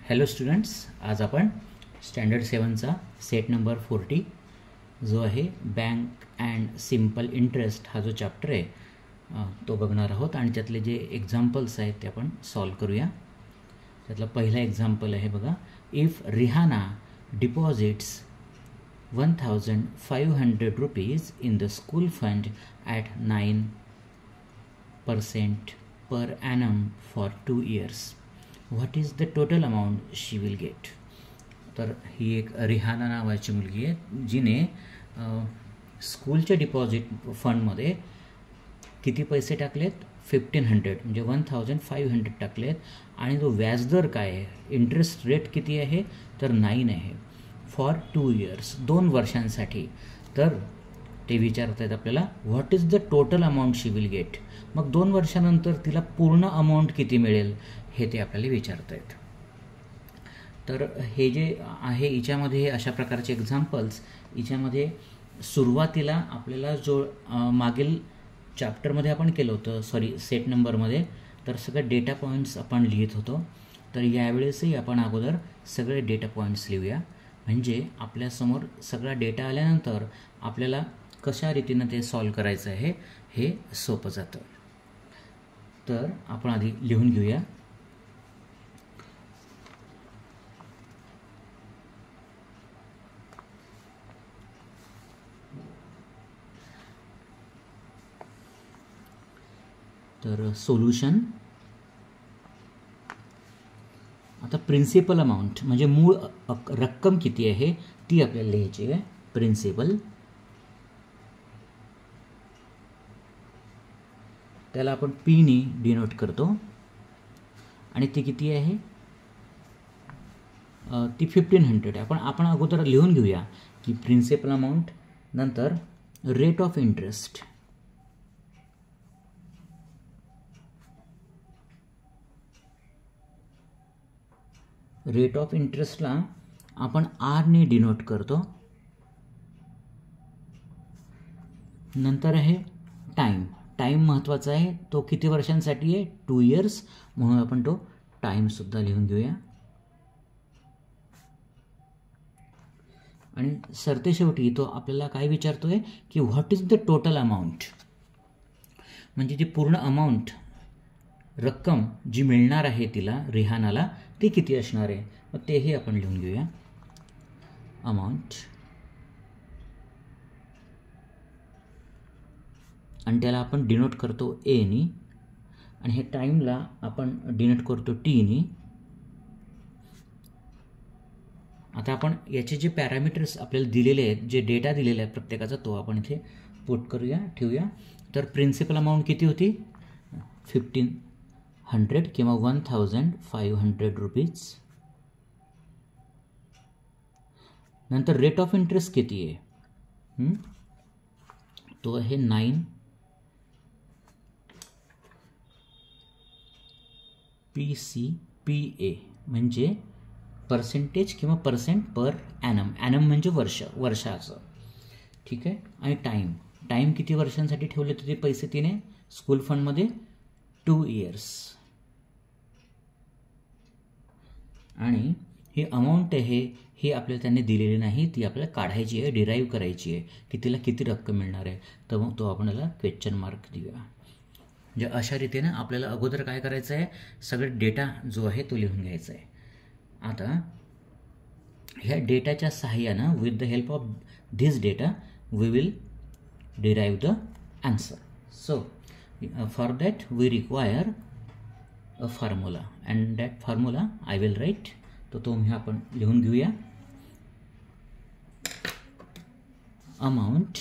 Hello students, आज आपण standard 7चा set number 40 जो आहे बँक अँड सिम्पल इंटरेस्ट हा जो चॅप्टर आहे तो बघणार आहोत आणि त्यातले जे एक्झाम्पल्स आहेत ते आपण सॉल्व करूया. त्यातला पहिला एक्झाम्पल आहे बघा. If Rihanna deposits 1,500 rupees in the school fund at 9% per annum for 2 years, what is the total amount she will get? तर ही एक रिहाना नावाची मुलगी आहे जिने स्कूलच्या डिपॉझिट फंडमध्ये किती पैसे टाकलेत? 1,500 म्हणजे 1,500 टाकलेत आणि जो व्याजदर काय आहे, इंटरेस्ट रेट किती आहे तर 9 आहे फॉर 2 years, 2 वर्षांसाठी. तर ते विचारत आहेत आपल्याला what is the total amount she will get. मग 2 वर्षानंतर तिला पूर्ण अमाऊंट किती मिळेल हे ते आपल्याला विचारत आहेत. तर हे जे आहे हिच्यामध्ये अशा प्रकारचे एक्झाम्पल्स, हिच्यामध्ये सुरुवातीला आपल्याला जो मागील चॅप्टरमध्ये आपण केलं होतं, सेट नंबरमध्ये, तर सगळे डेटा पॉईंट्स आपण लिहित होतो. तर यावेळेसही आपण अगोदर सगळे डेटा पॉईंट्स लिहूया, म्हणजे आपल्यासमोर सगळा डेटा आल्यानंतर आपल्याला कशा रीतीनं ते सॉल्व करायचं आहे हे सोपं जातं. तर आपण आधी लिहून घेऊया. तर सोल्युशन. आता प्रिन्सिपल अमाऊंट म्हणजे मूळ रक्कम किती आहे ती आपल्याला लिहायची आहे. प्रिन्सिपल, त्याला आपण पी नी डिनोट करतो आणि ती किती आहे ती 1,500 आहे. आपण अगोदर लिहून घेऊया की प्रिन्सिपल अमाऊंट नंतर rate of interest, rate of इंटरेस्टला आपण आर ने डिनोट करतो. नंतर आहे टाईम. टाईम महत्त्वाचा आहे, तो किती वर्षांसाठी आहे 2 years, म्हणून आपण तो टाईमसुद्धा लिहून घेऊया. आणि सरतेशेवटी तो आपल्याला काय विचारतो आहे की what is the total amount, म्हणजे ती पूर्ण अमाऊंट रक्कम जी मिळणार आहे तिला रिहानाला ती किती असणार आहे. मग तेही आपण लिहून घेऊया. अमाऊंट आणि त्याला आपण डिनोट करतो ए नी आणि हे टाईमला आपण डिनोट करतो टी नी. आता आपण याचे जे पॅरामीटर्स आपल्याला दिलेले आहेत, जे डेटा दिलेला आहे प्रत्येकाचा, तो आपण इथे पुट करूया, ठेवूया. तर प्रिन्सिपल अमाऊंट किती होती 1,500 किंवा 1,500 रुपीज. नंतर रेट ऑफ इंटरेस्ट किती आहे तो आहे 9 PCPA म्हणजे पर्सेंटेज किंवा पर्सेंट पर ॲनम. ॲनम म्हणजे वर्षाचं, ठीक आहे. आणि टाईम किती वर्षांसाठी ठेवले होते ते पैसे तिने स्कूल फंडमध्ये 2 years. आणि ही अमाऊंट आहे ही आपल्याला त्यांनी दिलेली नाही, ती आपल्याला काढायची आहे, डिराईव्ह करायची आहे की तिला किती रक्कम मिळणार आहे. तर मग तो आपण याला क्वेश्चन मार्क देऊया. म्हणजे अशा रीतीनं आपल्याला अगोदर काय करायचं आहे, सगळं डेटा जो आहे तो लिहून घ्यायचा आहे. आता ह्या डेटाच्या सहाय्यानं with the help of this data we will derive the answer. So for that we require a formula and that formula I will write. तो तुम्ही आपण लिहून घेऊया. अमाऊंट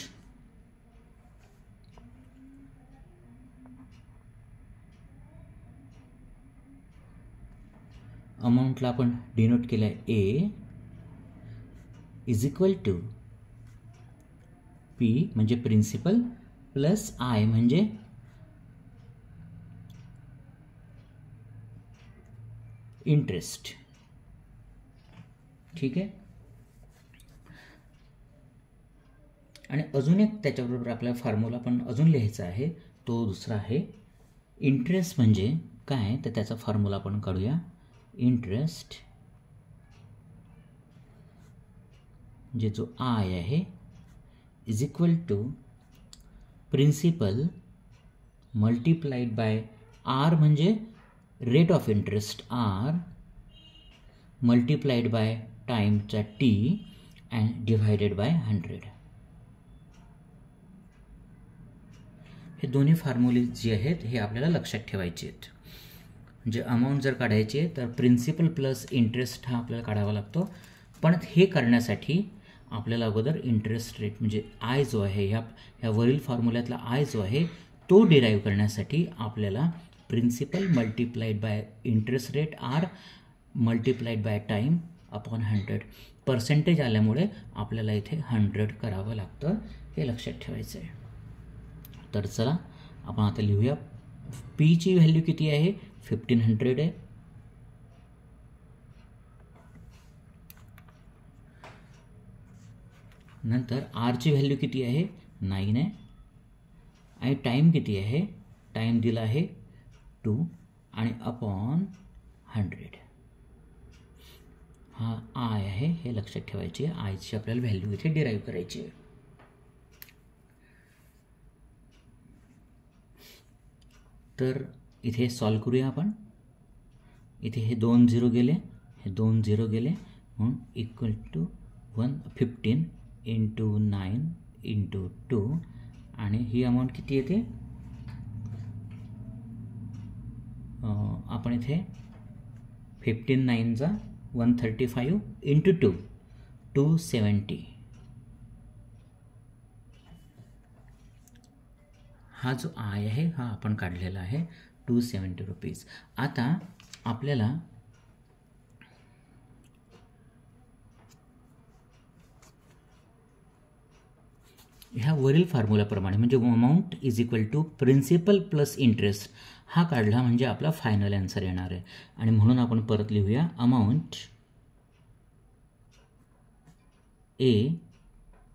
अमाऊंटला आपण डिनोट केलं आहे A is equal to P म्हणजे principal plus I म्हणजे इंटरेस्ट, ठीक आहे. आणि अजून एक त्याच्याबरोबर आपल्याला फॉर्म्युला पण अजून लिहायचा आहे, तो दुसरा आहे इंटरेस्ट म्हणजे काय तर त्याचा फॉर्म्युला आपण काढूया. इंटरेस्ट म्हणजे जो आय आहे is equal to principal multiplied by R म्हणजे rate of interest R multiplied by टाईमचा टी अँड डिव्हायडेड बाय 100. हे दोन्ही फॉर्म्युले जे आहेत हे आपल्याला लक्षात ठेवायचे आहेत. म्हणजे अमाऊंट जर काढायची आहे तर प्रिन्सिपल प्लस इंटरेस्ट हा आपल्याला काढावा लागतो. पण हे करण्यासाठी आपल्याला अगोदर इंटरेस्ट रेट म्हणजे आय जो आहे ह्या वरील फॉर्म्युल्यातला आय जो आहे तो डिराईव्ह करण्यासाठी आपल्याला principal multiplied by interest rate R multiplied by time upon 100 percentage आल्यामुळे आपल्याला इथे 100 करावं लागतं. हे लक्षात ठेवायचं आहे. तर चला आपण आता लिहूया. पीची व्हॅल्यू किती आहे 1500 आहे. नंतर आरची व्हॅल्यू किती आहे 9 आहे. आणि टाईम किती आहे टाईम दिला आहे 2 आणि अपॉन 100 हा आय आहे. हे लक्षात ठेवायचे. आयची आपल्याला व्हॅल्यू इथे डिराईव्ह करायची आहे. तर इथे सॉल्व करूया आपण. इथे हे 2 0 गेले, हे 2 0 गेले म्हणून इक्वल टू 115 इंटू 9 इंटू 2 आणि ही अमाऊंट किती येते आपण इथे 15 9 135 इंटू 2 270 हा जो आय आहे हा आपण काढलेला आहे 270 रुपीज. आता आपल्याला ह्या वरील फॉर्म्युलाप्रमाणे म्हणजे amount is equal to principal plus interest हा काढला म्हणजे आपला फायनल आन्सर येणार आहे. आणि म्हणून आपण परत लिहूया amount A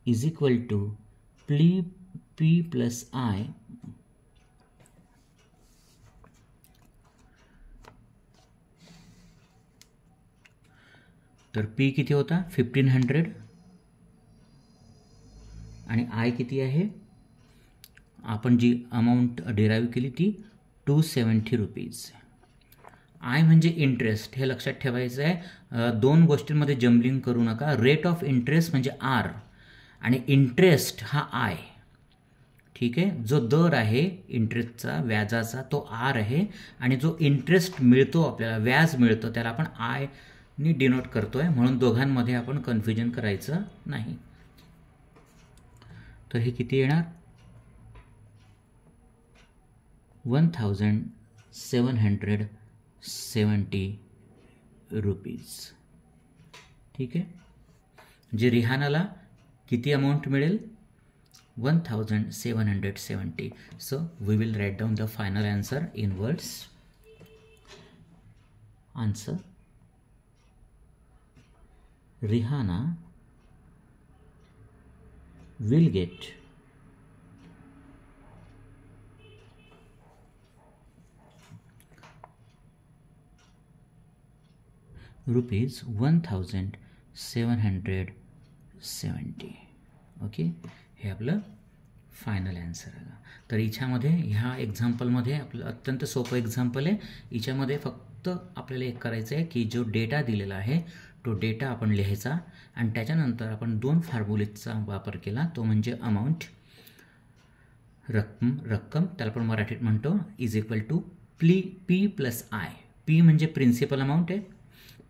is equal to P plus I तर पी किती होता 1500 आणि आय किती आहे आपण जी अमाऊंट डिराईव्ह केली ती 270 रुपीज. आय म्हणजे इंटरेस्ट हे लक्षात ठेवायचं आहे. दोन गोष्टींमध्ये जम्बलिंग करू नका. रेट ऑफ इंटरेस्ट म्हणजे आर आणि इंटरेस्ट हा आय. ठीक आहे. जो दर आहे इंटरेस्टचा व्याजाचा तो आर आहे आणि जो इंटरेस्ट मिळतो आपल्याला व्याज मिळतं त्याला आपण आय नी डिनोट करतोय. म्हणून दोघांमध्ये आपण कन्फ्युजन करायचं नाही. तर हे किती येणार 1770 रुपीज. ठीक आहे. जे रिहानाला किती अमाऊंट मिळेल 1770. So we will write down the final answer in words. Answer Rihanna will get rupees 1770. Okay. हे आपलं फायनल आन्सर आहे. तर याच्यामध्ये ह्या एक्झाम्पलमध्ये आपलं अत्यंत सोपं एक्झाम्पल आहे. याच्यामध्ये फक्त आपल्याला एक करायचं आहे की जो डेटा दिलेला आहे तो डेटा आपण लिहायचा आणि त्याच्यानंतर आपण दोन फॉर्म्युलेचा वापर केला. तो म्हणजे अमाऊंट रक्कम त्याला आपण मराठीत म्हणतो is equal to P plus I. P म्हणजे प्रिन्सिपल अमाऊंट आहे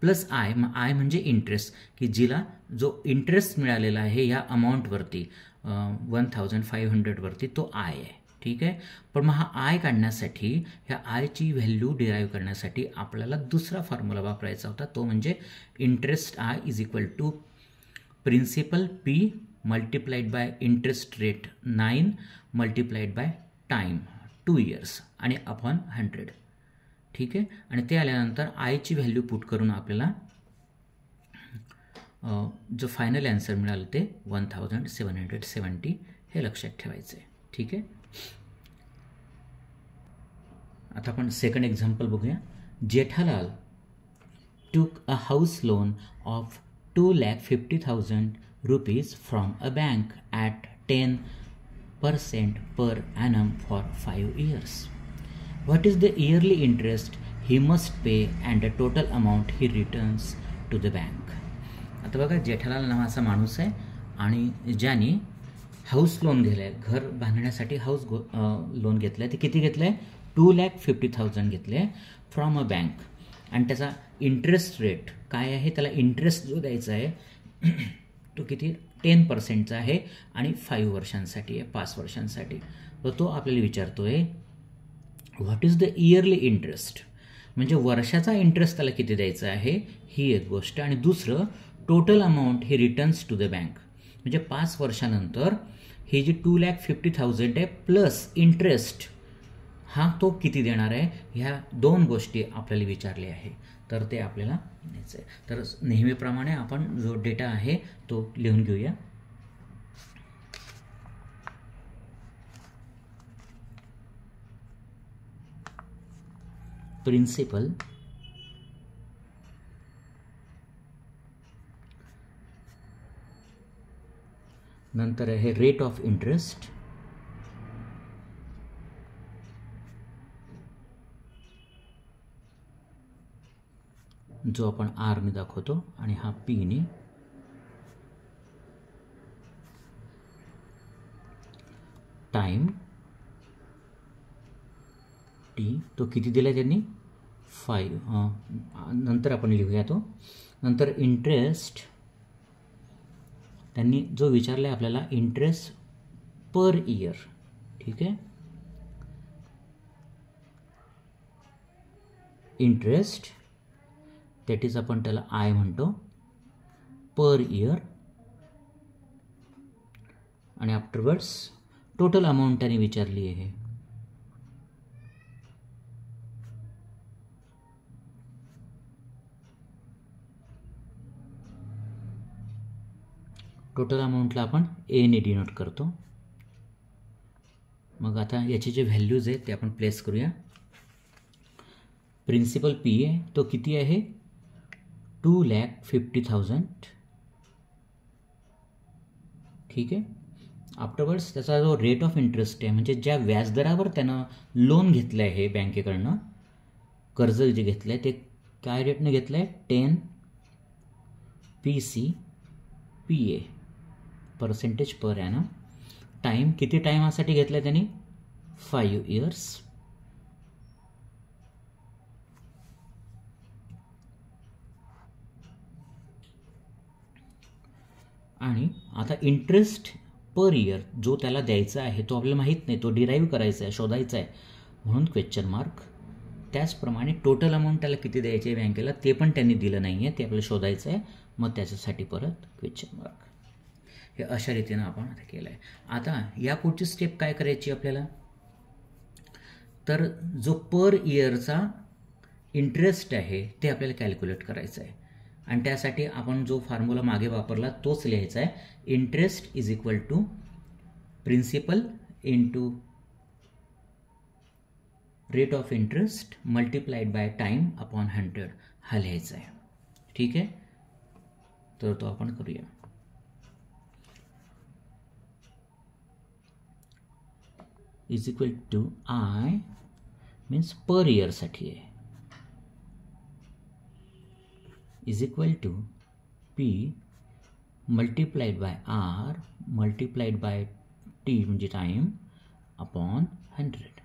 प्लस आय म्हणजे इंटरेस्ट की जिला जो इंटरेस्ट मिळालेला आहे या अमाऊंटवरती 1500 वरती तो आय आहे. ठीक आहे. पण मग हा आय काढण्यासाठी ह्या आयची व्हॅल्यू डिराईव्ह करण्यासाठी आपल्याला दुसरा फॉर्म्युला वापरायचा होता. तो म्हणजे interest I is equal to principal P multiplied by interest rate 9 multiplied by time 2 years आणि अपॉन 100. ठीक आहे. आणि ते आल्यानंतर आयची व्हॅल्यू पुट करून आपल्याला जो फायनल आन्सर मिळालं ते 1770 हे लक्षात ठेवायचं आहे. ठीक आहे. आता आपण सेकंड एक्झाम्पल बघूया. Jethalal took a house loan of 2,50,000 rupees from a bank at 10% per annum for 5 years. What is the yearly interest he must pay and the total amount he returns to the bank? आता बघा, जेठालाल नावाचा माणूस आहे आणि ज्याने house loan घेतलं आहे, घर बांधण्यासाठी हाऊस लोन घेतलं आहे. ते किती घेतलं आहे? 2,50,000 घेतले आहे फ्रॉम अ बँक. आणि त्याचा इंटरेस्ट रेट काय आहे? त्याला इंटरेस्ट जो द्यायचा आहे तो किती? 10% आहे आणि 5 वर्षांसाठी आहे, 5 वर्षांसाठी. तर तो आपल्याला विचारतो आहे what is the yearly interest, म्हणजे वर्षाचा इंटरेस्ट त्याला किती द्यायचा आहे, ही एक गोष्ट. आणि दुसरं, टोटल अमाऊंट ही रिटर्न्स टू द बँक, म्हणजे 5 वर्षानंतर ही जी 2,50,000 आहे प्लस इंटरेस्ट हा तो किती देणार आहे, ह्या 2 गोष्टी आपल्याला विचारल्या आहे. तर ते आपल्याला द्यायचं आहे. तर नेहमीप्रमाणे आपण जो डेटा आहे तो लिहून घेऊया. प्रिन्सिपल, नंतर आहे रेट ऑफ इंटरेस्ट, जो आपण आर ने दाखवतो आणि हा पी ने, टाइम टी तो किती दिला त्यांनी? 5. नंतर आपण लिहूया तो. नंतर इंटरेस्ट त्यांनी जो विचारला आहे आपल्याला, इंटरेस्ट पर इयर. ठीक आहे, इंटरेस्ट दॅट इज आपण त्याला आय म्हणतो, पर इयर. आणि आफ्टरवर्ड्स टोटल अमाऊंट त्यांनी विचारली आहे. टोटल अमाऊंटला आपण ए ने डिनोट करतो. मग आता याचे जे व्हॅल्यूज आहेत ते आपण प्लेस करूया. प्रिन्सिपल पी आहे तो किती आहे? 2,50,000. ठीक आहे. आफ्टरवर्ड्स त्याचा जो रेट ऑफ इंटरेस्ट आहे, म्हणजे ज्या व्याजदरावर त्यानं लोन घेतलं आहे बँकेकडनं, कर्ज जे घेतलं आहे ते काय रेटने घेतलं आहे? 10 PCPA percentage per annum. Time किती टाईमासाठी घेतलं आहे त्यांनी? 5 इयर्स. आणि आता इंटरेस्ट पर इयर जो त्याला द्यायचा आहे तो आपल्याला माहीत नाही, तो डिराईव्ह करायचा आहे, शोधायचा आहे, म्हणून क्वेश्चन मार्क. त्याचप्रमाणे टोटल अमाऊंट त्याला किती द्यायची आहे बँकेला ते पण त्यांनी दिलं नाही आहे, ते आपल्याला शोधायचं आहे. मग त्याच्यासाठी परत क्वेश्चन मार्क. हे अशा रीतीनं आपण आता केलं आहे. आता या पुढची स्टेप काय करायची आपल्याला? तर जो पर इयरचा इंटरेस्ट आहे ते आपल्याला कॅल्क्युलेट करायचं आहे. आणि त्यासाठी आपण जो फॉर्म्युला मागे वापरला तोच लिहायचा आहे. Interest is equal to principal into rate of interest multiplied by time upon 100 हा लिहायचा आहे. ठीक आहे, तर तो आपण करूया. Is equal to I means per इयरसाठी आहे, is equal to P multiplied by R multiplied by T म्हणजे टाइम अपॉन 100.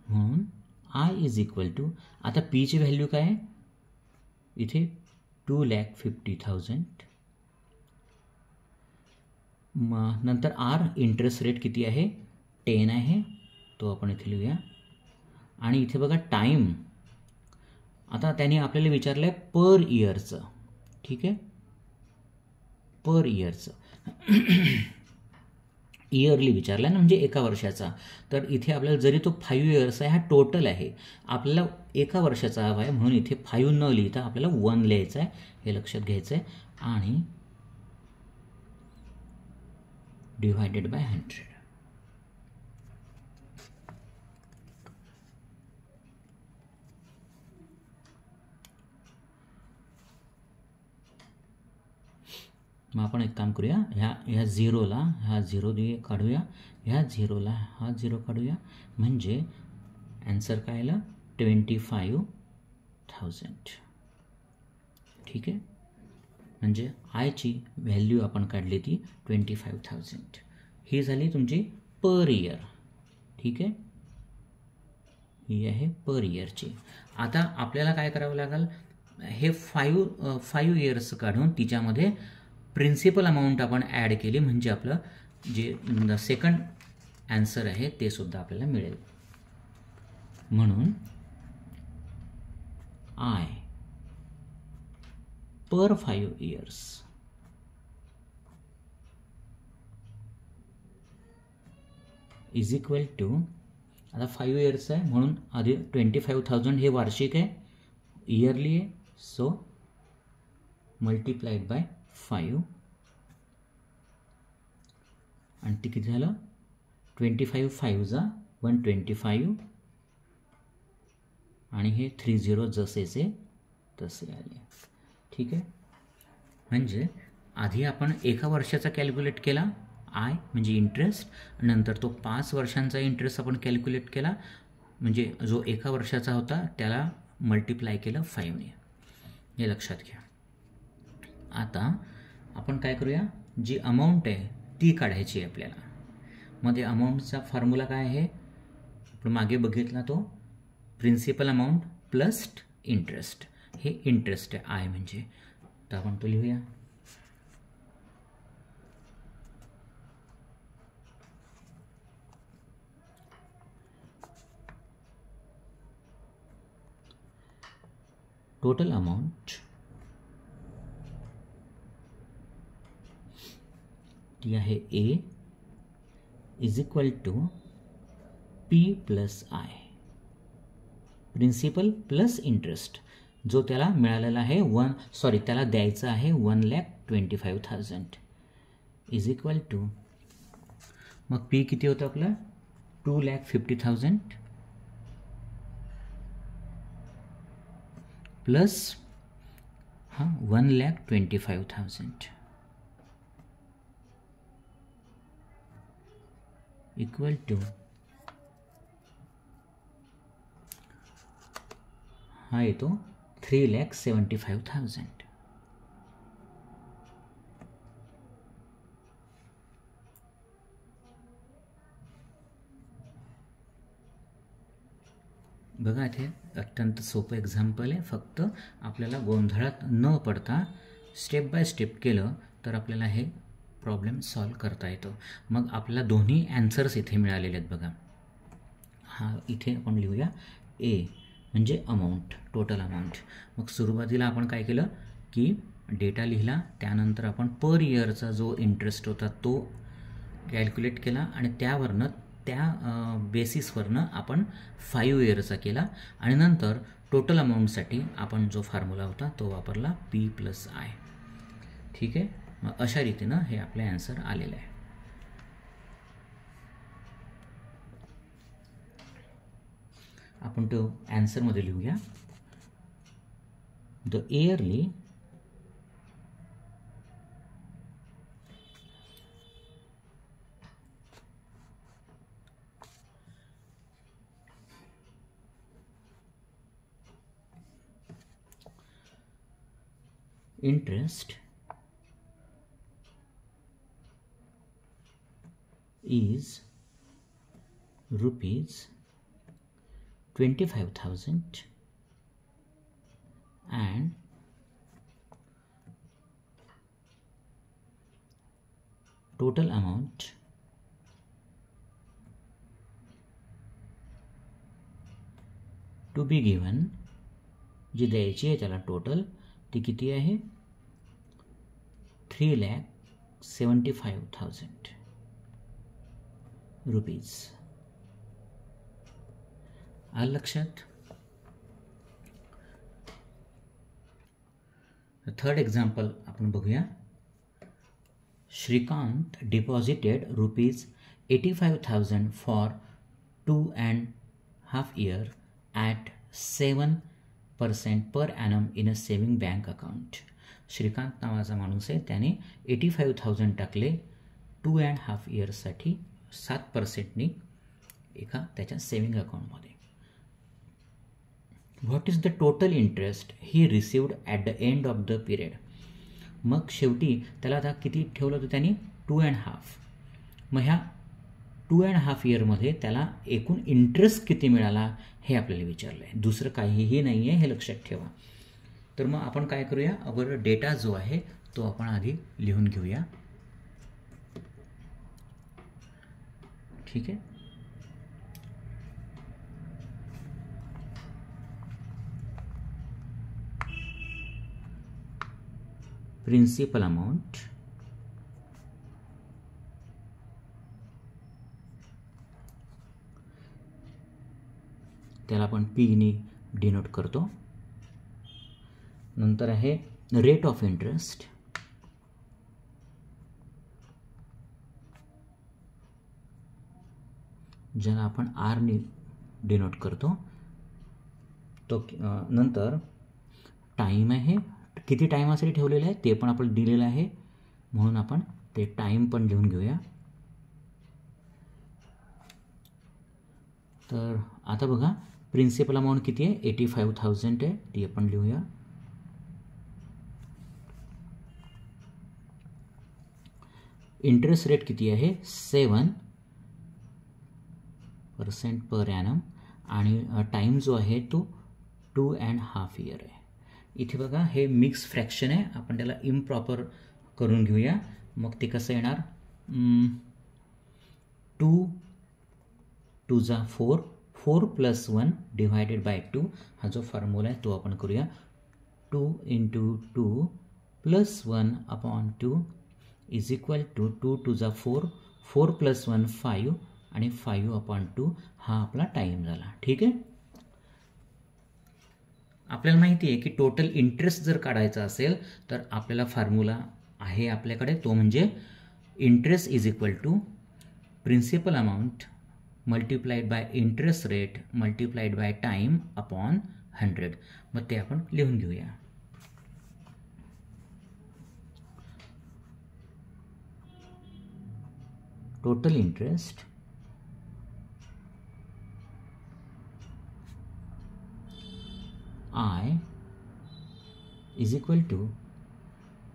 म्हणून आय इज इक्वल टू, आता पीची व्हॅल्यू काय आहे इथे? 2,50,000. मग नंतर आर इंटरेस्ट रेट किती आहे? 10 आहे, तो आपण इथे लिहूया. आणि इथे बघा टाईम, आता त्याने आपल्याला विचारलं आहे पर इयरचं. ठीक आहे, पर इयरचं इयरली विचारला ना, म्हणजे एका वर्षाचा. तर इथे आपल्याला जरी तो 5 इयर्स आहे, हा टोटल आहे, आपल्याला एका वर्षाचा हवा आहे, म्हणून इथे 5 न लिहिता आपल्याला 1 लिहायचं आहे, हे लक्षात घ्यायचं आहे. आणि डिवायडेड बाय 100. मग आपण एक काम करूया, ह्या झिरोला हा झिरो काढूया, ह्या झिरोला हा झिरो काढूया, म्हणजे ॲन्सर काय आलं 25,000. ठीक आहे, म्हणजे आयची व्हॅल्यू आपण काढली ती 25,000. ही झाली तुमची पर इयर. ठीक आहे, ही आहे पर इयरची. आता आपल्याला काय करावं लागेल, हे 5 इयर्स काढून तिच्यामध्ये प्रिन्सिपल अमाऊंट आपण ॲड केली, म्हणजे आपलं जे सेकंड ॲन्सर आहे ते सुद्धा आपल्याला मिळेल. म्हणून I per 5 years is equal to, आता 5 इयर्स आहे म्हणून आधी 25,000 हे वार्षिक आहे, इयरली आहे, सो मल्टिप्लाइड बाय 5, आणि ते किती झालं 25 5 जा 125, आणि हे 30 जसेचे तसे आले. ठीक आहे, म्हणजे आधी आपण एका वर्षाचा कॅल्क्युलेट केला आय म्हणजे इंटरेस्ट, नंतर तो 5 वर्षांचा इंटरेस्ट आपण कॅल्क्युलेट केला, म्हणजे जो एका वर्षाचा होता त्याला मल्टिप्लाय केलं 5ने. हे लक्षात घ्या. आता आपण काय करूया, जी अमाऊंट आहे ती काढायची आहे आपल्याला. मग ते अमाऊंटचा फॉर्म्युला काय आहे, आपण मागे बघितला तो प्रिन्सिपल अमाऊंट प्लस इंटरेस्ट. हे इंटरेस्ट आहे आय म्हणजे, तर आपण तो लिहूया. टोटल अमाऊंट ती आहे A is equal to P plus I, principal plus interest, जो त्याला मिळालेला आहे त्याला द्यायचं आहे 1,25,000 इज इक्वल टू, मग पी किती होतं आपलं 2,50,000 प्लस 1,25,000 इक्वल टू हा येतो 3,75,000. बघा, इथे अत्यंत सोपं एक्झाम्पल आहे. फक्त आपल्याला गोंधळात न पडता स्टेप बाय स्टेप केलं तर आपल्याला हे प्रॉब्लेम सॉल्व करता येतो. मग आपल्याला दोन्ही ॲन्सर्स इथे मिळालेले आहेत बघा. हा इथे आपण लिहूया ए म्हणजे अमाऊंट, टोटल अमाऊंट. मग सुरुवातीला आपण काय केलं की डेटा लिहिला, त्यानंतर आपण पर इयरचा जो इंटरेस्ट होता तो कॅल्क्युलेट केला, आणि त्यावरनं त्या बेसिसवरनं आपण 5 इयरचा केला, आणि नंतर टोटल अमाऊंटसाठी आपण जो फॉर्म्युला होता तो वापरला पी प्लस आय. ठीक आहे, मग अशा रीतीनं हे आपले ॲन्सर आलेलं आहे. आपण तो ॲन्सरमध्ये लिहूया. The yearly interest is rupees 25,000 and total amount to be given, जी द्यायची आहे त्याला टोटल ती किती आहे 3,75,000 रुपीज. आलं लक्षात. थर्ड एक्झाम्पल आपण बघूया. Shrikant deposited rupees 85,000 for 2.5 years at 7% per annum in a saving bank account. Shrikant नावाचा माणूस आहे, त्याने 85,000 टाकले 2.5 इयर्ससाठी 7%नी एका त्याच्या सेविंग अकाउंटमध्ये. What is the total interest he received at the end of the period. मग शेवटी त्याला आता किती ठेवलं होतं त्यांनी 2.5. मग ह्या 2.5 इयरमध्ये त्याला एकूण इंटरेस्ट किती मिळाला हे आपल्याला विचारलं आहे. दुसरं काहीही नाही आहे, हे लक्षात ठेवा. तर मग आपण काय करूया, अगोदर डेटा जो आहे तो आपण आधी लिहून घेऊया. ठीक आहे. प्रिन्सिपल अमाउंट, त्याला आपण पीने डिनोट करतो. नंतर आहे रेट ऑफ इंटरेस्ट, ज्याला आपण आरने डिनोट करतो. तो नंतर टाईम आहे, किती टाईमासाठी ठेवलेलं आहे ते पण आपण दिलेलं आहे, म्हणून आपण ते टाईम पण लिहून घेऊया. तर आता बघा प्रिन्सिपल अमाऊंट किती आहे, 85,000 आहे, ती आपण लिहूया. इंटरेस्ट रेट किती आहे, 7% पर ॲनम, आणि टाईम जो आहे तो 2.5 इयर आहे. इथे बघा हे मिक्स फ्रॅक्शन आहे, आपण त्याला इम्प्रॉपर करून घेऊया. मग ते कसं येणार, 2 2 जा 4, 4 + 1 डिवायडेड बाय 2, हा जो फॉर्म्युला आहे तो आपण करूया. 2 × 2 + 1/2 इज इक्वल टू 2 2 जा 4, 4 + 1 5 आणि 5/2 हा आपला टाईम झाला. ठीक आहे. आपल्याला माहिती आहे की टोटल इंटरेस्ट जर काढायचा असेल तर आपल्याला फॉर्म्युला आहे आपल्याकडे, तो म्हणजे interest is equal to principal amount multiplied by interest rate multiplied by time upon 100. मग ते आपण लिहून घेऊया. Total interest I is equal to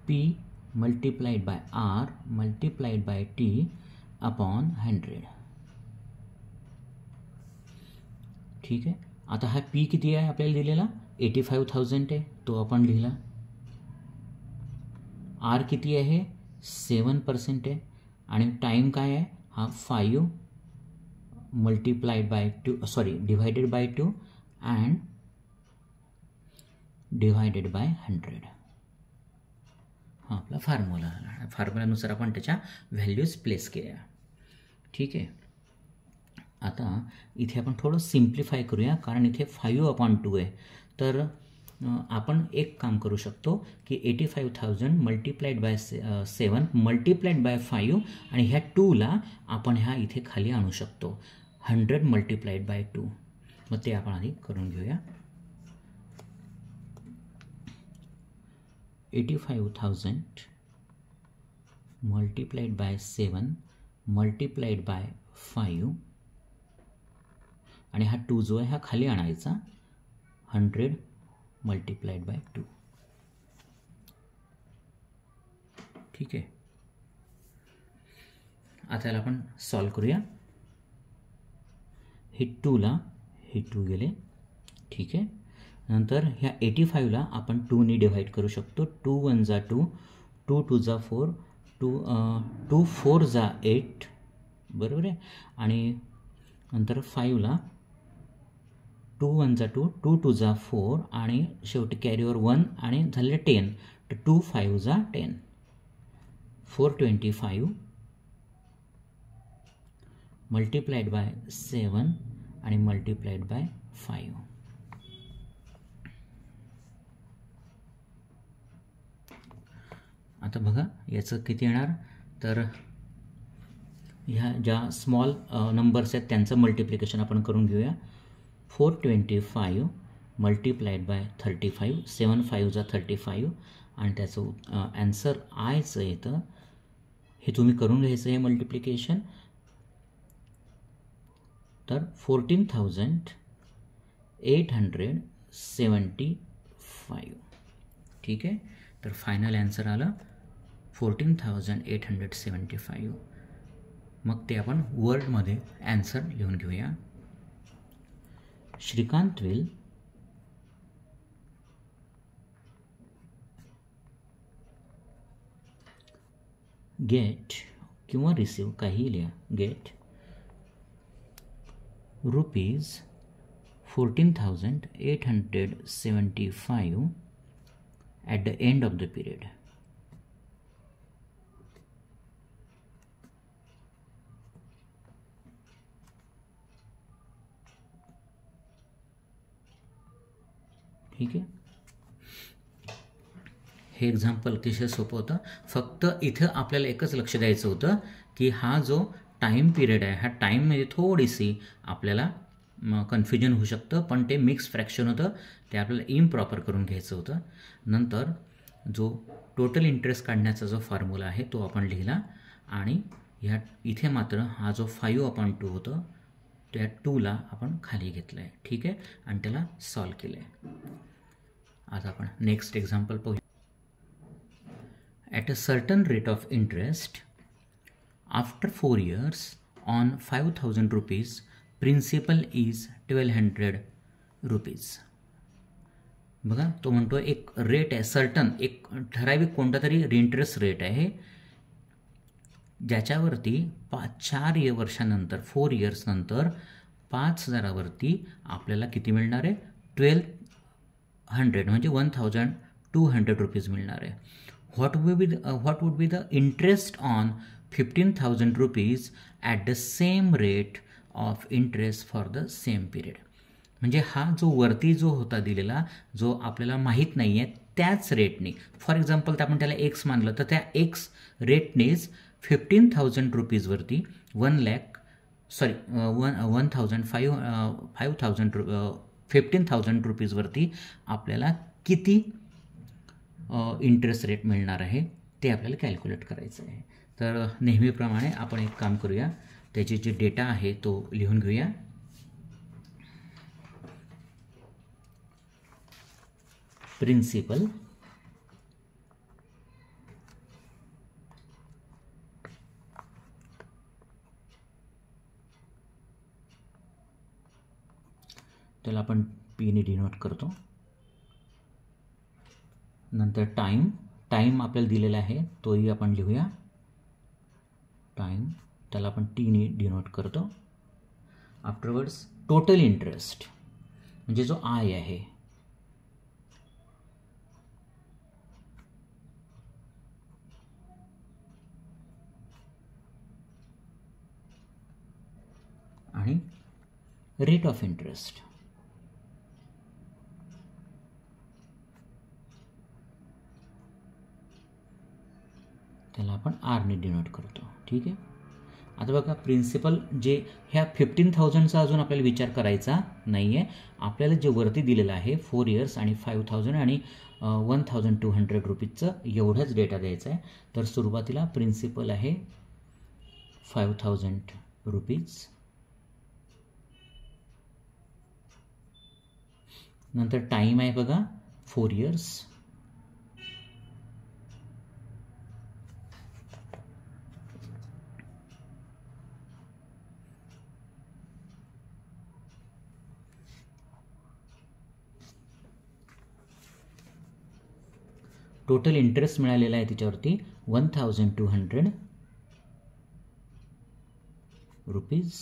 P multiplied by R multiplied by T upon 100. ठीक आहे. आता हा P किती आहे आपल्याला दिलेला, 85,000 आहे, तो आपण लिहिला. R किती आहे, 7% आहे, आणि टाईम काय आहे, हा 5 divided by 2 and divided by 100. हा आपला फॉर्म्युला. फॉर्म्युलानुसार आपण त्याच्या व्हॅल्यूज प्लेस केल्या. ठीक आहे. आता इथे आपण थोडं सिम्प्लिफाय करूया, कारण इथे 5/2 आहे. तर आपण एक काम करू शकतो की 85,000 मल्टिप्लाइड बाय 7 मल्टिप्लाइड बाय 5 आणि ह्या 2ला आपण ह्या इथे खाली आणू शकतो, 100 मल्टिप्लाइड बाय 2. मग ते आपण आधी करून घेऊया. 85,000 multiplied by 7 multiplied by 5 आणि हा 2 जो आहे हा खाली आणायचा, 100 multiplied by 2. ठीक आहे. आता याला आपण सॉल्व करूया. हे 2ला हे 2 गेले. ठीक आहे. नंतर ह्या 85ला आपण 2ने डिवाइड करू शकतो. 2 1 जा 2, 2 2 जा 4, 2 4 जा 8, बरोबर आहे. आणि नंतर 5ला 2 1 जा 2, 2 2 जा 4 आणि शेवटी कॅरीवर 1 आणि झाले 10. तर 2 5 जा 10, 425 मल्टिप्लाइड बाय 7 आणि मल्टिप्लाइड बाय 5. आता बघा याचं किती येणार, तर ह्या ज्या स्मॉल नंबर्स आहेत त्यांचं मल्टिप्लिकेशन आपण करून घेऊया. 425 मल्टिप्लाइड बाय 35, 7 5 जा 35 आणि त्याचं ॲन्सर आयचं येतं. हे तुम्ही करून घ्यायचं आहे मल्टिप्लिकेशन. तर 14,875. ठीक आहे. तर फायनल ॲन्सर आलं 14,875. मग ते आपण वर्डमध्ये ॲन्सर लिहून घेऊया. श्रीकांत विल गेट किंवा रिसीव काही लिहा. Get ₹14,875 at the end of the period. ठीक आहे. हे एक्झाम्पल अतिशय सोपं होतं. फक्त इथं आपल्याला एकच लक्ष द्यायचं होतं की हा जो टाईम पिरियड आहे, ह्या टाईममध्ये थोडीशी आपल्याला कन्फ्युजन होऊ शकतं, पण ते मिक्स फ्रॅक्शन होतं, ते आपल्याला इम्प्रॉपर करून घ्यायचं होतं. नंतर जो टोटल इंटरेस्ट काढण्याचा जो फॉर्म्युला आहे तो आपण लिहिला आणि ह्या इथे मात्र हा जो 5/2 होतं त्या 2ला आपण खाली घेतलं आहे. ठीक आहे. आणि त्याला सॉल्व केलं आहे. आता आपण नेक्स्ट एक्झाम्पल पाहूया. At a certain rate of interest, after 4 years on 5,000 rupees, principal is 1,200 rupees. बघा, तो म्हणतो एक रेट आहे, सर्टन एक ठराविक कोणता तरी इंटरेस्ट रेट आहे ज्याच्यावरती 4 वर्षानंतर 4 इयर्स नंतर 5,000वरती आपल्याला किती मिळणार आहे? 1,200 म्हणजे 1,200 रुपीज मिळणार आहे. What would be the interest on 15,000 rupees at the same rate of interest for the same period? म्हणजे हा जो वरती जो होता दिलेला, जो आपल्याला माहीत नाही आहे त्याच रेटने, फॉर एक्झाम्पल आपण त्याला एक्स मानलं तर त्या एक्स रेटनेच 15,000 रुपीजवरती 15,000 रुपीजवरती आपल्याला किती इंटरेस्ट रेट मिळणार आहे ते आपल्याला कॅल्क्युलेट करायचं आहे. तर नेहमीप्रमाणे आपण एक काम करूया, त्याची जी डेटा आहे तो लिहून घेऊया. प्रिन्सिपल त्याला आपण पीने डिनोट करतो. नंतर टाईम आपल्याला दिलेला आहे तोही आपण लिहूया. टाईम त्याला आपण टीने डिनोट करतो. आफ्टरवर्ड्स टोटल इंटरेस्ट म्हणजे जो आय आहे, आणि रेट ऑफ इंटरेस्ट त्याला आपण आरने डिनोट करतो. ठीक आहे. आता बघा, प्रिन्सिपल जे ह्या 15,000चा अजून आपल्याला विचार करायचा नाही आहे. आपल्याला जे वरती दिलेलं आहे 4 इयर्स आणि 5,000 आणि 1,200 रुपीजचं एवढंच डेटा द्यायचा आहे. तर सुरुवातीला प्रिन्सिपल आहे 5,000 रुपीज, नंतर टाईम आहे बघा 4 इयर्स, टोटल इंटरेस्ट मिळालेला आहे त्याच्यावरती 1,200 रुपीज,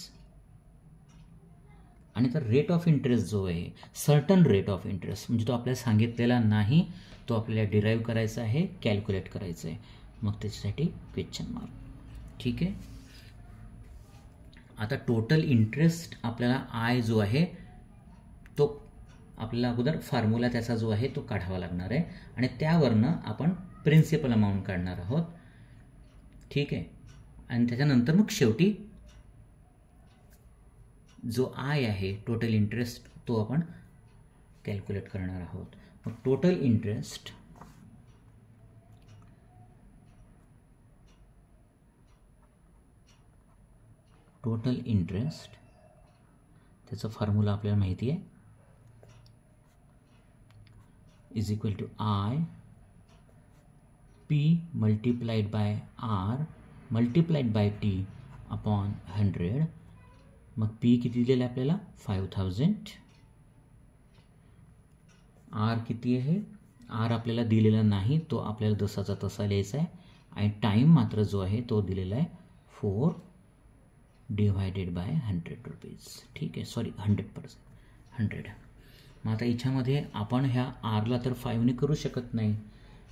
आणि तर रेट ऑफ इंटरेस्ट जो आहे सर्टन रेट ऑफ इंटरेस्ट म्हणजे तो आपल्याला सांगितलेला नाही, तो आपल्याला डिराईव्ह करायचा आहे, कॅल्क्युलेट करायचं आहे. मग त्याच्यासाठी क्वेश्चन मार्क. ठीक आहे. आता टोटल इंटरेस्ट आपल्याला आय जो आहे तो आपल्याला अगोदर फॉर्म्युला त्याचा जो आहे तो काढावा लागणार आहे आणि त्यावरनं आपण प्रिन्सिपल अमाऊंट काढणार आहोत. ठीक आहे. आणि त्याच्यानंतर मग शेवटी जो आय आहे टोटल इंटरेस्ट तो आपण कॅल्क्युलेट करणार आहोत. मग टोटल इंटरेस्ट टोटल इंटरेस्ट, त्याचा फॉर्म्युला आपल्याला माहिती आहे, is equal to I P multiplied by R multiplied by T upon 100. मग पी किती दिलेलं आहे आपल्याला 5000. आर किती आहे, आर आपल्याला दिलेला नाही, तो आपल्याला जसाचा तसा लिहायचा आहे. आणि टाईम मात्र जो आहे तो दिलेला आहे 4 डिवायडेड बाय 100 रुपीज. ठीक आहे, सॉरी 100%. मग आता याच्यामध्ये आपण ह्या आरला तर 5ने करू शकत नाही.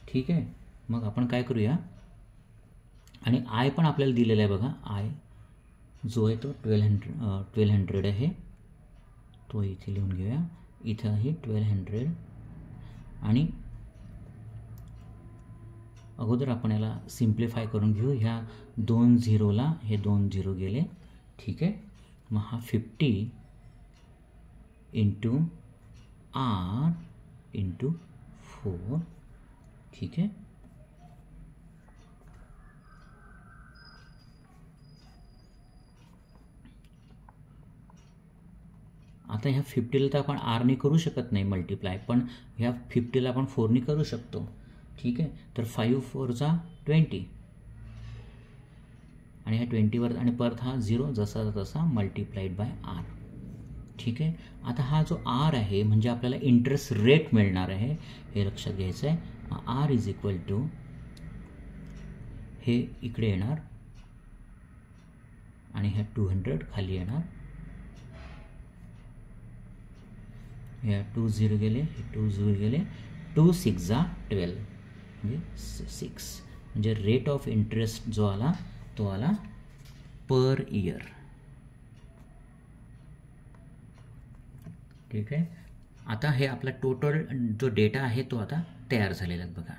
ठीक आहे, मग आपण काय करूया, आणि आय पण आपल्याला दिलेला आहे बघा. आय जो आहे तो 1200 आहे, तो इथे लिहून घेऊया. इथं आहे 1200. आणि अगोदर आपण याला सिम्प्लिफाय करून घेऊ. ह्या 2 झिरोला हे 2 झिरो गेले. ठीक आहे, मग हा 50 इंटू आर इंटू 4. ठीक आहे, आता ह्या 50ला तर आपण आरने करू शकत नाही मल्टिप्लाय, पण ह्या 50ला आपण 4ने करू शकतो. ठीक आहे, तर 5 4 जा 20 आणि ह्या 20वर आणि परत हा 0 जसा तसा मल्टिप्लाइड बाय आर. ठीक आहे, आता हा जो आर आहे म्हणजे आपल्याला इंटरेस्ट रेट मिळणार आहे, हे लक्षात घ्यायचं आहे. आर इज इक्वल टू हे इकडे येणार आणि ह्या 200 खाली येणार. ह्या 2 0 गेले, हे 2 0 गेले. 2 6 जा 12 म्हणजे 6. म्हणजे रेट ऑफ इंटरेस्ट जो आला तो आला पर इयर. ठीक आहे, आता हे आपला टोटल जो डेटा आहे तो आता तयार झालेला आहे बघा.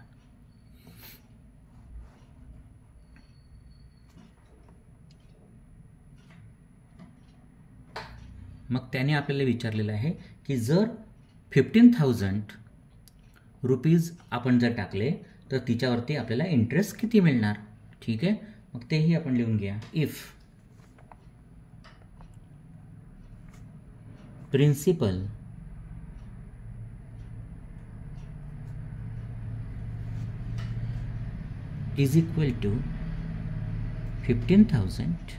मग त्याने आपल्याला विचारलेलं आहे की जर 15,000 रुपीज आपण जर टाकले तर तिच्यावरती आपल्याला इंटरेस्ट किती मिळणार. ठीक आहे, मग तेही आपण लिहून घ्या. If principal is equal to 15,000,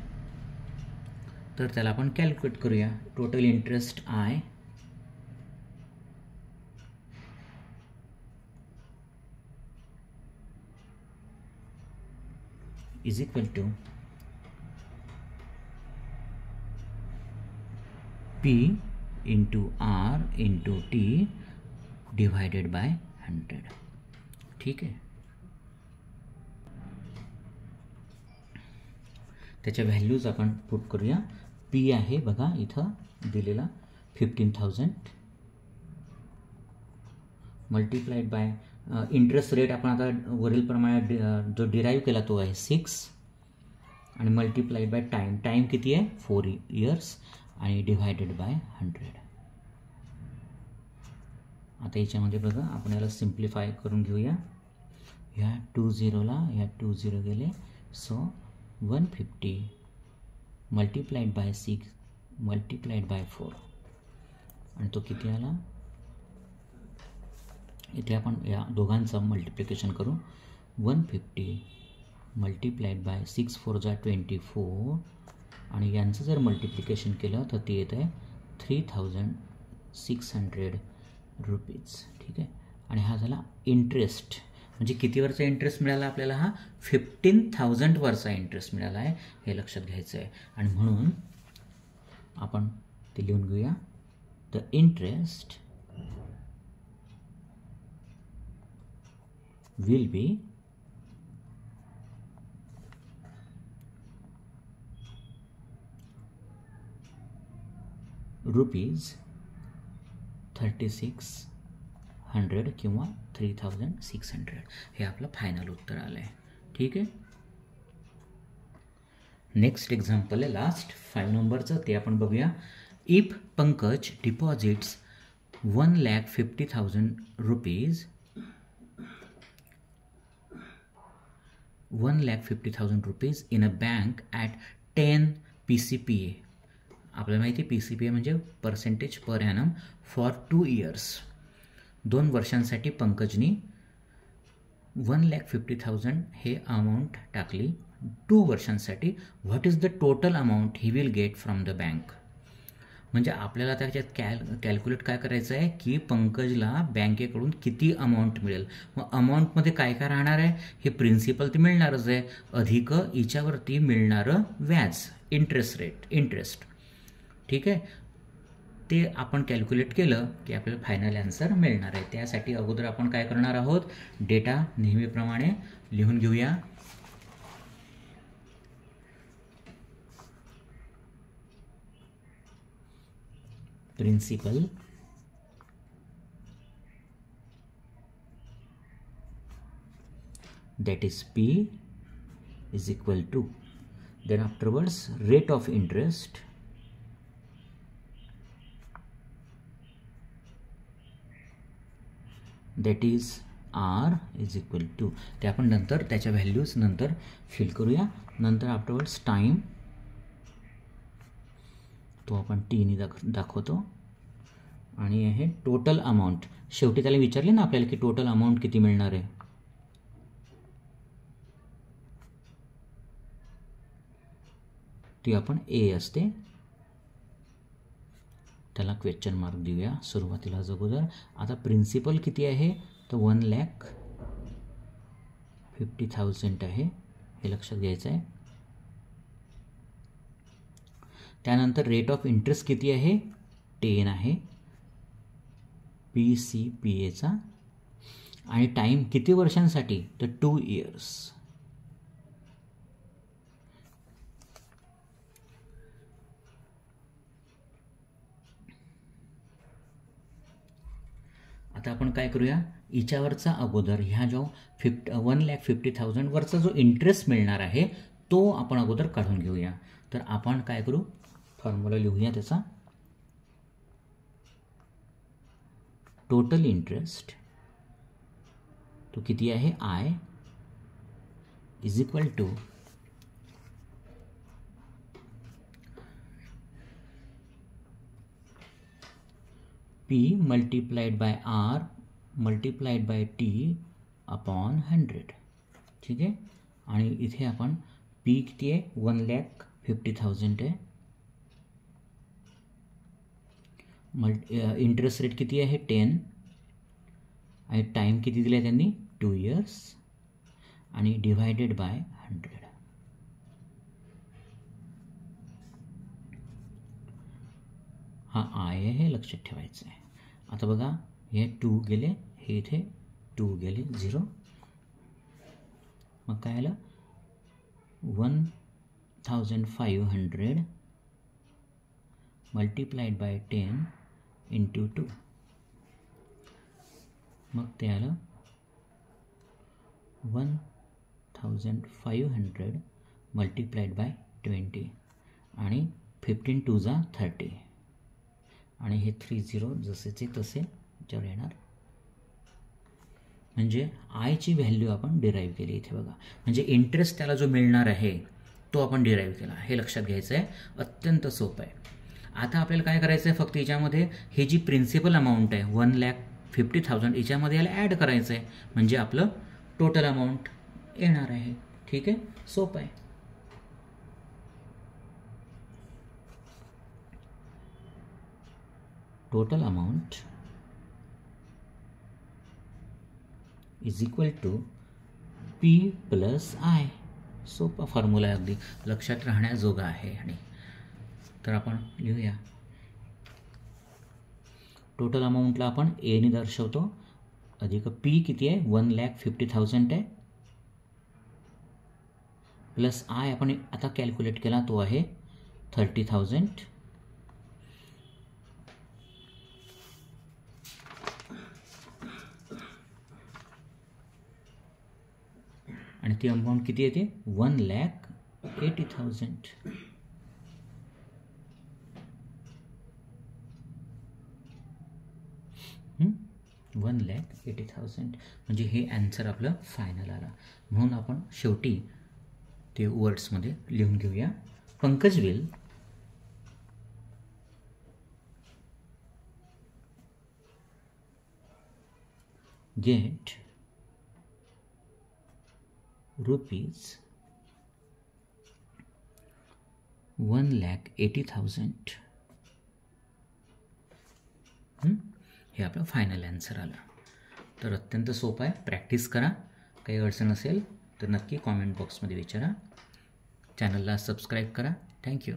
तर त्याला आपण कॅल्क्युलेट करूया. Total interest I is equal to P into R into T divided by 100. ठीक आहे, त्याच्या व्हॅल्यूज आपण पुट करूया. पी आहे बघा इथं दिलेला 15,000 मल्टिप्लाइड बाय इंटरेस्ट रेट आपण आता वरीलप्रमाणे जो डिराईव्ह केला तो आहे 6 आणि मल्टिप्लाइड बाय टाईम. टाईम किती आहे 4 इयर्स आणि डिवायडेड बाय 100. आता याच्यामध्ये बघा आपण याला सिम्प्लिफाय करून घेऊया. ह्या 2 झिरोला ह्या 2 झिरो गेले, so 150 multiplied by 6 multiplied by 4 आणि तो किती आला. इथे आपण या दोघांचं मल्टिप्लिकेशन करू. 150 मल्टिप्लाइड बाय 6 4 जा 24 आणि यांचं जर मल्टिप्लिकेशन केलं तर ते येत आहे 3,600 रुपीज. ठीक आहे, आणि हा झाला इंटरेस्ट. म्हणजे किती वरचा इंटरेस्ट मिळाला आपल्याला, हा 15,000 वरचा इंटरेस्ट मिळाला आहे, हे लक्षात घ्यायचं आहे. आणि म्हणून आपण ते लिहून घेऊया. The interest will be rupees 3,600 किंवा 3,600. हे आपलं फायनल उत्तर आलं आहे. ठीक आहे, नेक्स्ट एक्झाम्पल आहे लास्ट 5 नंबरचं, ते आपण बघूया. If Pankaj deposits 1,50,000 rupees 1,50,000 rupees in a bank at 10 PCPA. आपल्याला माहिती आहे PCPA म्हणजे percentage per annum for 2 years. 2 वर्षांसाठी पंकजनी 1,50,000 हे अमाऊंट टाकली 2 वर्षांसाठी. What is the total amount he will get from the bank. म्हणजे आपल्याला त्याच्यात कॅल्क्युलेट काय करायचं आहे की पंकजला बँकेकडून किती अमाऊंट मिळेल. मग अमाऊंटमध्ये काय काय राहणार आहे, हे प्रिन्सिपल तर मिळणारच आहे, अधिक हिच्यावरती मिळणारं व्याज, इंटरेस्ट. ठीक आहे, ते आपण कॅल्क्युलेट केलं की आपल्याला फायनल आन्सर मिळणार आहे. त्यासाठी अगोदर आपण काय करणार आहोत, डेटा नेहमीप्रमाणे लिहून घेऊया. Principal that is P is equal to, then afterwards rate of interest that is R is equal to, ते आपण नंतर त्याच्या व्हॅल्यूज नंतर फिल करूया. नंतर आफ्टरवर्ड्स टाइम तो आपण टीनी दाखवतो. आणि हे टोटल अमाऊंट, शेवटी त्याला विचारले ना आपल्याला की टोटल अमाऊंट किती मिळणार आहे. ती आपण ए असते, त्याला क्वेश्चन मार्क देऊया सुरुवातीला अगोदर. आता प्रिन्सिपल किती आहे, तर 1,50,000 आहे, हे लक्षात घ्यायचं आहे. त्यानंतर रेट ऑफ इंटरेस्ट किती आहे, 10 आहे PCPAचा. आणि टाईम किती वर्षांसाठी, तर 2 इयर्स. आता आपण काय करूया, हिच्यावरचा अगोदर ह्या जो 1,50,000 वरचा जो इंटरेस्ट मिळणार आहे तो आपण अगोदर काढून घेऊया. तर आपण काय करू, फॉर्म्युला लिहूया त्याचा. टोटल इंटरेस्ट तो किती आहे, I is equal to P multiplied by R multiplied by T upon 100. ठीक आहे, आणि इथे आपण P किती आहे, 1,50,000 आहे. इंटरेस्ट रेट किती आहे, 10. आणि टाईम किती दिला आहे त्यांनी, 2 इयर्स. आणि डिवायडेड बाय 100. हा आय आहे, हे लक्षात ठेवायचं आहे. आता बघा, हे 2 गेले, हे इथे 2 गेले, 0. मग काय आलं, 1,500 मल्टीप्लाइड बाय 10 इंटू 2. मग ते आलं 1,500 मल्टीप्लाइड बाय 20 आणि 15 2 जा 30. आणि हे 30 जसेचे तसे याच्यावर येणार. म्हणजे आयची व्हॅल्यू आपण डिराईव्ह केली इथे बघा. म्हणजे इंटरेस्ट त्याला जो मिळणार आहे तो आपण डिराईव्ह केला, हे लक्षात घ्यायचं आहे. अत्यंत सोपं आहे. आता आपल्याला काय करायचं आहे, फक्त याच्यामध्ये हे जी प्रिन्सिपल अमाऊंट आहे 1,50,000 याच्यामध्ये याला ॲड करायचं आहे, म्हणजे आपलं टोटल अमाऊंट येणार आहे. ठीक आहे, सोपं आहे. Total amount is equal to P plus I. सोपा फॉर्म्युला आहे, अगदी लक्षात राहण्याजोगा आहे. आणि तर आपण लिहूया, टोटल अमाऊंटला आपण A ने दर्शवतो, अधिक P किती आहे, 1,50,000 आहे, प्लस I आपण आता कॅल्क्युलेट केला तो आहे 30,000. आणि ती अमाऊंट किती येते, 1,80,000. 1,80,000 म्हणजे हे आन्सर आपलं फायनल आला. म्हणून आपण शेवटी ते वर्ड्समध्ये लिहून घेऊया. Pankaj will get rupees 1,80,000. हे आपलं फायनल ॲन्सर आलं. तर अत्यंत सोपं आहे, प्रॅक्टिस करा. काही अडचण असेल तर नक्की कॉमेंट बॉक्समध्ये विचारा. चॅनलला सबस्क्राईब करा. थँक्यू.